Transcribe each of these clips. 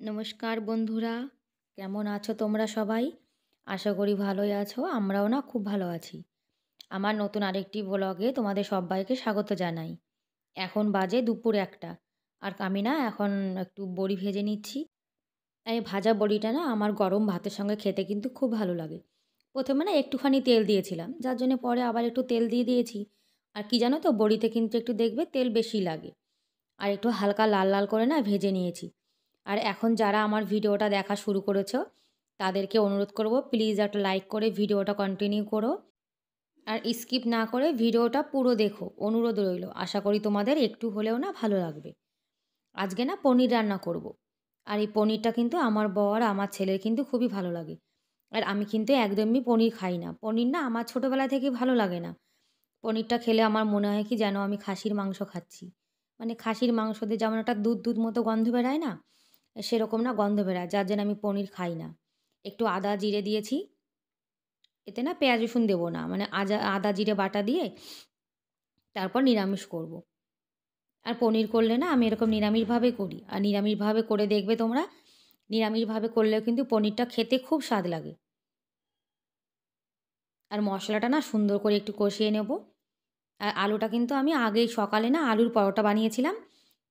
নমস্কার বন্ধুরা, কেমন আছো তোমরা সবাই? আশা করি ভালোই আছো। আমরাও না খুব ভালো আছি। আমার নতুন আরেকটি ব্লগে তোমাদের সব্বাইকে স্বাগত জানাই। এখন বাজে দুপুর ১টা। আর আমি না এখন একটু বড়ি ভেজে নিচ্ছি। এই ভাজা বড়িটা না আমার গরম ভাতের সঙ্গে খেতে কিন্তু খুব ভালো লাগে। ১ম এ না একটুখানি তেল দিয়েছিলাম, যার জন্য পরে আবার একটু তেল দিয়ে দিয়েছি। আর কি জানো তো, বড়িতে কিন্তু একটু দেখবে তেল বেশি লাগে। আর একটু হালকা লাল, লাল করে না ভেজে নিয়েছি। আর এখন যারা আমার ভিডিওটা দেখা শুরু করেছো, তাদেরকে অনুরোধ করব প্লিজ একটা লাইক করে ভিডিওটা কন্টিনিউ করো। আর স্কিপ না করে ভিডিওটা পুরো দেখো, অনুরোধ রইল। আশা করি তোমাদের একটু হলেও না ভালো লাগবে। আজকে না পনির রান্না করব। আর এই পনিরটা কিন্তু আমার বর, আমার ছেলের কিন্তু খুবই ভালো লাগে। আর আমি কিন্তু একদমই পনির খাই না। পনির না আমার ছোটোবেলা থেকেই ভালো লাগে না। পনিরটা খেলে আমার মনে হয় কি যেন আমি খাসির মাংস খাচ্ছি। মানে খাসির মাংস দিয়ে যেমন একটা দুধ, দুধ মতো গন্ধ বেরায় না? সেরকম না গন্ধ বেরায়, যার জন্য আমি পনির খাই না। একটু আদা জিরে দিয়েছি। এতে না পেঁয়াজ রসুন দেবো না। মানে আদা জিরে বাটা দিয়ে তারপর নিরামিষ করব। আর পনির করলে না আমি এরকম নিরামিষভাবেই করি। আর নিরামিষভাবে করে দেখবে তোমরা, নিরামিষভাবে করলেও কিন্তু পনিরটা খেতে খুব স্বাদ লাগে। আর মশলাটা না সুন্দর করে একটু কষিয়ে নেব। আর আলুটা কিন্তু আমি আগেই সকালে না আলুর পরোটা বানিয়েছিলাম।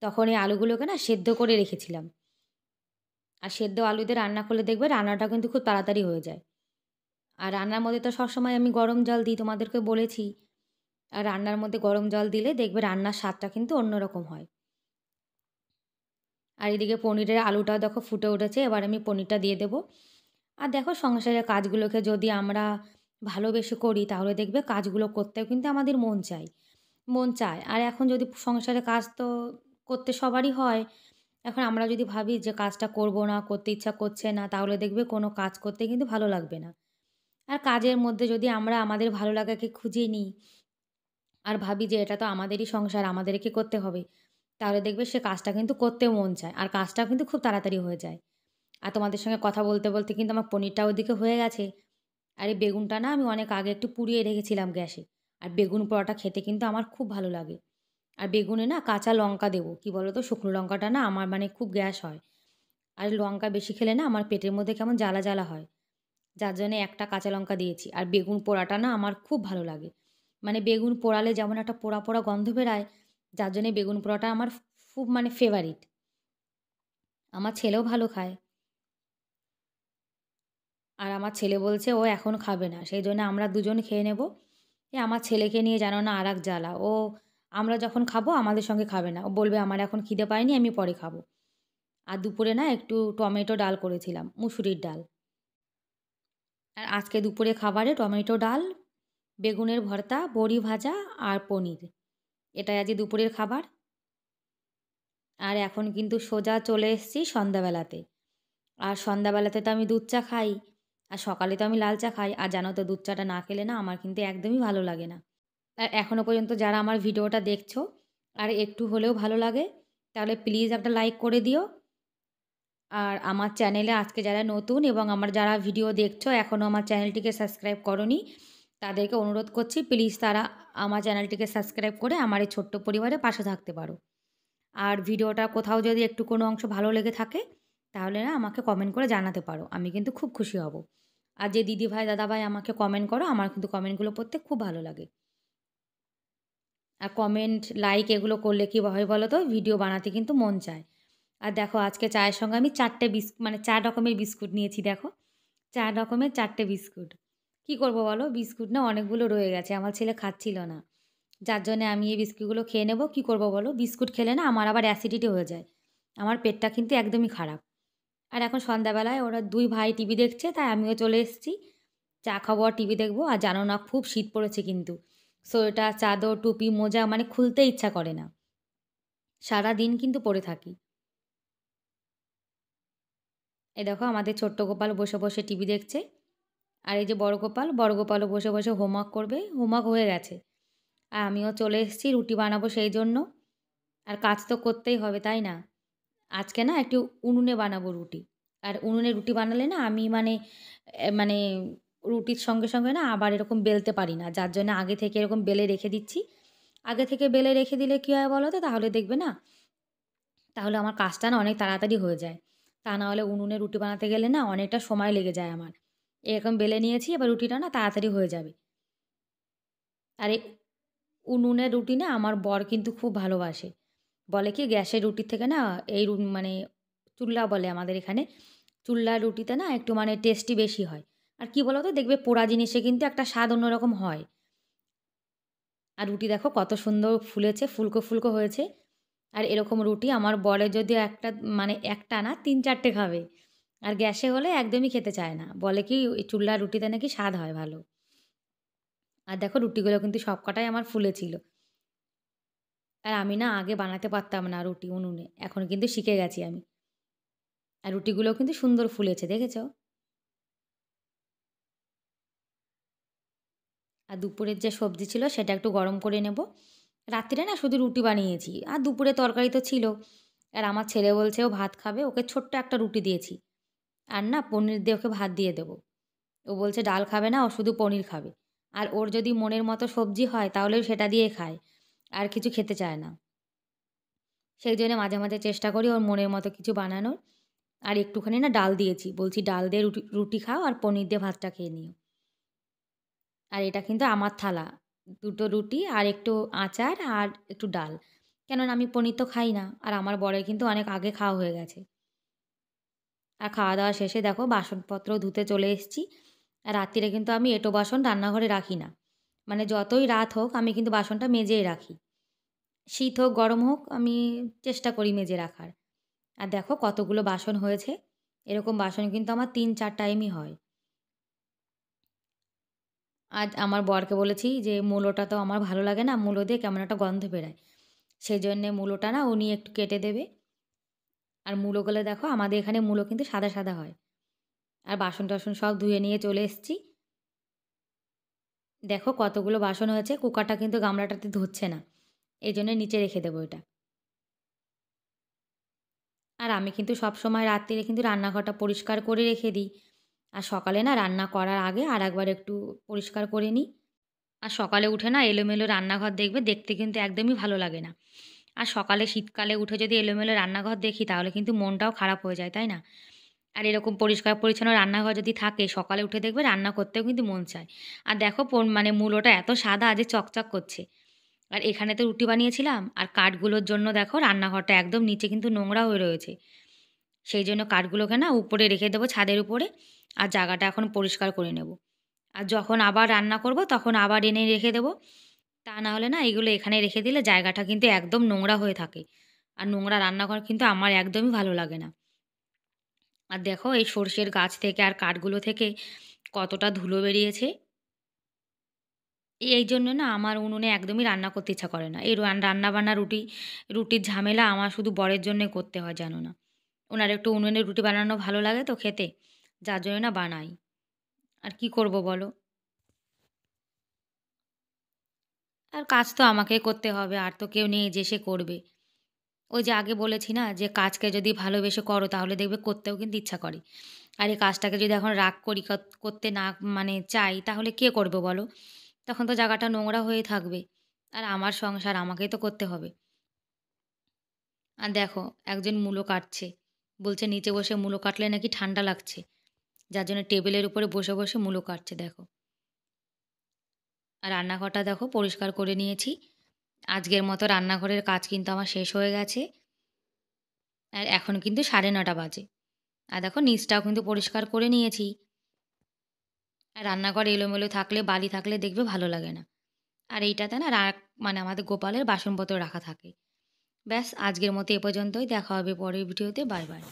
তখন এই আলুগুলোকে না সেদ্ধ করে রেখেছিলাম। আর সেদ্ধ আলু দিয়ে রান্না করলে দেখবে রান্নাটা কিন্তু খুব তাড়াতাড়ি হয়ে যায়। আর রান্নার মধ্যে তো সবসময় আমি গরম জল দিই, তোমাদেরকে বলেছি। আর রান্নার মধ্যে গরম জল দিলে দেখবে রান্নার স্বাদটা কিন্তু অন্যরকম হয়। আর এদিকে পনিরের আলুটাও দেখো ফুটে উঠেছে, এবার আমি পনিরটা দিয়ে দেবো। আর দেখো সংসারের কাজগুলোকে যদি আমরা ভালোবেসে করি তাহলে দেখবে কাজগুলো করতেও কিন্তু আমাদের মন চায়। আর এখন যদি সংসারের কাজ তো করতে সবারই হয়। এখন আমরা যদি ভাবি যে কাজটা করব না, করতে ইচ্ছা করছে না, তাহলে দেখবে কোনো কাজ করতে কিন্তু ভালো লাগবে না। আর কাজের মধ্যে যদি আমরা আমাদের ভালো লাগাকে খুঁজে নিই আর ভাবি যে এটা তো আমাদেরই সংসার, আমাদেরকে করতে হবে, তাহলে দেখবে সে কাজটা কিন্তু করতেও মন চায়। আর কাজটাও কিন্তু খুব তাড়াতাড়ি হয়ে যায়। আর তোমাদের সঙ্গে কথা বলতে, বলতে কিন্তু আমার পনিরটা ওদিকে হয়ে গেছে। আর এই বেগুনটা না আমি অনেক আগে একটু পুড়িয়ে রেখেছিলাম গ্যাসে। আর বেগুন পোড়াটা খেতে কিন্তু আমার খুব ভালো লাগে। আর বেগুনে না কাঁচা লঙ্কা দেবো। কী বলো তো, শুকনো লঙ্কাটা না আমার মানে খুব গ্যাস হয়। আর লঙ্কা বেশি খেলে না আমার পেটের মধ্যে কেমন জ্বালা, জ্বালা হয়। যার জন্যে একটা কাঁচা লঙ্কা দিয়েছি। আর বেগুন পোড়াটা না আমার খুব ভালো লাগে। মানে বেগুন পোড়ালে যেমন একটা পোড়া, পোড়া গন্ধ বেরায়, যার জন্যে বেগুন পোড়াটা আমার খুব মানে ফেভারিট। আমার ছেলেও ভালো খায়। আর আমার ছেলে বলছে ও এখন খাবে না। সেই জন্য আমরা দুজন খেয়ে নেব। আমার ছেলেকে নিয়ে জানো না আরেক জ্বালা। ও আমরা যখন খাবো আমাদের সঙ্গে খাবে না। ও বলবে আমার এখন খিদে পায়নি, আমি পরে খাবো। আর দুপুরে না একটু টমেটো ডাল করেছিলাম, মুসুরির ডাল। আর আজকে দুপুরে খাবারে টমেটো ডাল, বেগুনের ভর্তা, বড়ি ভাজা আর পনির। এটাই আজকে দুপুরের খাবার। আর এখন কিন্তু সোজা চলে এসেছি সন্ধ্যাবেলাতে। আর সন্ধ্যাবেলাতে তো আমি দুধ চা খাই। আর সকালে তো আমি লাল চা খাই। আর জানো তো দুধ চাটা না খেলে না আমার কিন্তু একদমই ভালো লাগে না। আর এখনও পর্যন্ত যারা আমার ভিডিওটা দেখছো আর একটু হলেও ভালো লাগে, তাহলে প্লিজ একটা লাইক করে দিও। আর আমার চ্যানেলে আজকে যারা নতুন এবং আমার যারা ভিডিও দেখছো এখনও আমার চ্যানেলটিকে সাবস্ক্রাইব করোনি, তাদেরকে অনুরোধ করছি প্লিজ তারা আমার চ্যানেলটিকে সাবস্ক্রাইব করে আমার এই ছোট্ট পরিবারের পাশে থাকতে পারো। আর ভিডিওটা কোথাও যদি একটু কোনো অংশ ভালো লেগে থাকে, তাহলে না আমাকে কমেন্ট করে জানাতে পারো। আমি কিন্তু খুব খুশি হব। আর যে দিদিভাই, দাদাভাই আমাকে কমেন্ট করো, আমার কিন্তু কমেন্টগুলো পড়তে খুব ভালো লাগে। আর কমেন্ট, লাইক এগুলো করলে কী হয় বলো তো, ভিডিও বানাতে কিন্তু মন চায়। আর দেখো আজকে চায়ের সঙ্গে আমি 4টে মানে 4 রকমের বিস্কুট নিয়েছি দেখো। 4 রকমের 4টে বিস্কুট। কী করব বলো? বিস্কুট না অনেকগুলো রয়ে গেছে। আমার ছেলে খাচ্ছিল না। যার জন্যে আমি এই বিস্কুটগুলো খেয়ে নেব। কী করব বলো? বিস্কুট খেলে না আমার আবার অ্যাসিডিটি হয়ে যায়। আমার পেটটা কিন্তু একদমই খারাপ। আর এখন সন্ধ্যাবেলায় ওরা 2 ভাই টিভি দেখছে, তাই আমিও চলে এসেছি। চা খাবো আর টিভি দেখবো। আর জানো না খুব শীত পড়েছে কিন্তু। সোয়েটার, চাদর, টুপি, মোজা মানে খুলতে ইচ্ছা করে না। সারাদিন কিন্তু পরে থাকি। এই দেখো আমাদের ছোট্ট গোপাল বসে, বসে টিভি দেখছে। আর এই যে বড় গোপাল, বড় গোপালও বসে, বসে হোমওয়ার্ক করবে। হোমওয়ার্ক হয়ে গেছে। আর আমিও চলে এসেছি রুটি বানাবো সেই জন্য। আর কাজ তো করতেই হবে, তাই না? আজকে না একটু উনুনে বানাবো রুটি। আর উনুনে রুটি বানালে না আমি মানে মানে রুটির সঙ্গে, সঙ্গে না আবার এরকম বেলতে পারি না। যার জন্য আগে থেকে এরকম বেলে রেখে দিচ্ছি। আগে থেকে বেলে রেখে দিলে কী হয় বলো তো? তাহলে দেখবে না, তাহলে আমার কাজটা না অনেক তাড়াতাড়ি হয়ে যায়। তা না হলে উনুনে রুটি বানাতে গেলে না অনেকটা সময় লেগে যায় আমার। এরকম বেলে নিয়েছি, এবার রুটিটা না তাড়াতাড়ি হয়ে যাবে। আর এই উনুনের রুটি না আমার বর কিন্তু খুব ভালোবাসে। বলে কি গ্যাসের রুটির থেকে না এই মানে চুল্লা বলে আমাদের এখানে। চুল্লার রুটিতে না একটু মানে টেস্টি বেশি হয়। আর কি বলো তো দেখবে পোড়া জিনিসে কিন্তু একটা স্বাদ অন্যরকম হয়। আর রুটি দেখো কত সুন্দর ফুলেছে, ফুলকো, ফুলকো হয়েছে। আর এরকম রুটি আমার বরের যদি একটা মানে একটা না ৩-৪ টে খাবে। আর গ্যাসে হলে একদমই খেতে চায় না। বলে কি ওই চুল্লার রুটিতে নাকি স্বাদ হয় ভালো। আর দেখো রুটিগুলো কিন্তু সবকটাই আমার ফুলেছিল। আর আমি না আগে বানাতে পারতাম না রুটি উনুনে। এখন কিন্তু শিখে গেছি আমি। আর রুটিগুলোও কিন্তু সুন্দর ফুলেছে দেখেছো? আর দুপুরের যে সবজি ছিল সেটা একটু গরম করে নেব। রাত্রিরে না শুধু রুটি বানিয়েছি। আর দুপুরে তরকারি তো ছিল। আর আমার ছেলে বলছে ও ভাত খাবে। ওকে ছোট্ট একটা রুটি দিয়েছি। আর না পনির দিয়ে ওকে ভাত দিয়ে দেবো। ও বলছে ডাল খাবে না, ও শুধু পনির খাবে। আর ওর যদি মনের মতো সবজি হয় তাহলে সেটা দিয়ে খায়। আর কিছু খেতে চায় না। সেই জন্য মাঝে, মাঝে চেষ্টা করি ওর মনের মতো কিছু বানানোর। আর একটুখানি না ডাল দিয়েছি। বলছি ডাল দিয়ে রুটি রুটি খাও আর পনির দিয়ে ভাতটা খেয়ে নিও। আর এটা কিন্তু আমার থালা। ২ টো রুটি আর একটু আচার আর একটু ডাল। কেননা আমি পনির তো খাই না। আর আমার বরের কিন্তু অনেক আগে খাওয়া হয়ে গেছে। আর খাওয়া-দাওয়া শেষে দেখো বাসনপত্র ধুতে চলে এসেছি। আর রাত্তিরে কিন্তু আমি এঁটো বাসন রান্নাঘরে রাখি না। মানে যতই রাত হোক আমি কিন্তু বাসনটা মেজেই রাখি। শীত হোক, গরম হোক আমি চেষ্টা করি মেজে রাখার। আর দেখো কতগুলো বাসন হয়েছে। এরকম বাসন কিন্তু আমার ৩-৪ টাইমই হয়। আজ আমার বরকে বলেছি যে মূলোটা তো আমার ভালো লাগে না। মূলো দিয়ে কেমন একটা গন্ধ বেরায়। সেজন্যে মূলোটা না উনি একটু কেটে দেবে। আর মূলোগুলো দেখো আমাদের এখানে মূলো কিন্তু সাদা, সাদা হয়। আর বাসন-টাসন সব ধুয়ে নিয়ে চলে এসেছি। দেখো কতগুলো বাসন হয়েছে। কুকারটা কিন্তু গামলাটাতে ধরছে না। এজন্য নিচে রেখে দেবো এটা। আর আমি কিন্তু সবসময় রাত্তিরে কিন্তু রান্নাঘরটা পরিষ্কার করে রেখে দিই। আর সকালে না রান্না করার আগে আরেকবার একটু পরিষ্কার করে নিই। আর সকালে উঠে না এলোমেলো রান্নাঘর দেখবে দেখতে কিন্তু একদমই ভালো লাগে না। আর সকালে শীতকালে উঠে যদি এলোমেলো রান্নাঘর দেখি তাহলে কিন্তু মনটাও খারাপ হয়ে যায়, তাই না? আর এরকম পরিষ্কার পরিচ্ছন্ন রান্নাঘর যদি থাকে সকালে উঠে দেখবে রান্না করতেও কিন্তু মন চায়। আর দেখো মানে মূলোটা এত সাদা যে চকচক করছে। আর এখানে তো রুটি বানিয়েছিলাম আর কাঠগুলোর জন্য দেখো রান্নাঘরটা একদম নিচে কিন্তু নোংরা হয়ে রয়েছে। সেই জন্য কাঠগুলোকে না উপরে রেখে দেবো ছাদের উপরে আর জায়গাটা এখন পরিষ্কার করে নেব। আর যখন আবার রান্না করব তখন আবার এনে রেখে দেবো। তা না হলে না এগুলো এখানে রেখে দিলে জায়গাটা কিন্তু একদম নোংরা হয়ে থাকে। আর নোংরা রান্নাঘর কিন্তু আমার একদমই ভালো লাগে না। আর দেখো এই সর্ষের গাছ থেকে আর কাঠগুলো থেকে কতটা ধুলো বেরিয়েছে। এই জন্য না আমার উনুনে একদমই রান্না করতে ইচ্ছা করে না। এই রান্না-বান্না রুটির ঝামেলা আমার শুধু বরের জন্যে করতে হয় জানো না। উনার একটু উনুনে রুটি বানানো ভালো লাগে তো খেতে। যার জন্য না বানাই। আর কি করব বলো? আর কাজ তো আমাকেই করতে হবে। আর তো কেউ নেই যে সে করবে। ওই যে আগে বলেছি না যে কাজকে যদি ভালোবেসে করো তাহলে দেখবে করতেও কিন্তু ইচ্ছা করে। আর এই কাজটাকে যদি এখন রাগ করি করতে না মানে চাই তাহলে কে করবে বলো? তখন তো জায়গাটা নোংরা হয়ে থাকবে। আর আমার সংসার আমাকেই তো করতে হবে। আর দেখো একজন মূলো কাটছে। বলছে নিচে বসে মূলো কাটলে নাকি ঠান্ডা লাগছে। যার জন্য টেবিলের উপরে বসে, বসে মূলো কাটছে দেখো। আর রান্নাঘরটা দেখো পরিষ্কার করে নিয়েছি। আজকের মতো রান্নাঘরের কাজ কিন্তু আমার শেষ হয়ে গেছে। আর এখন কিন্তু ৯:৩০ বাজে। আর দেখো নিচটাও কিন্তু পরিষ্কার করে নিয়েছি। আর রান্নাঘর এলোমেলো থাকলে, বালি থাকলে দেখবে ভালো লাগে না। আর এইটাতে না মানে আমাদের গোপালের বাসনপত্র রাখা থাকে। ব্যাস আজকের মতো এ পর্যন্তই। দেখা হবে পরের ভিডিওতে। Bye, by.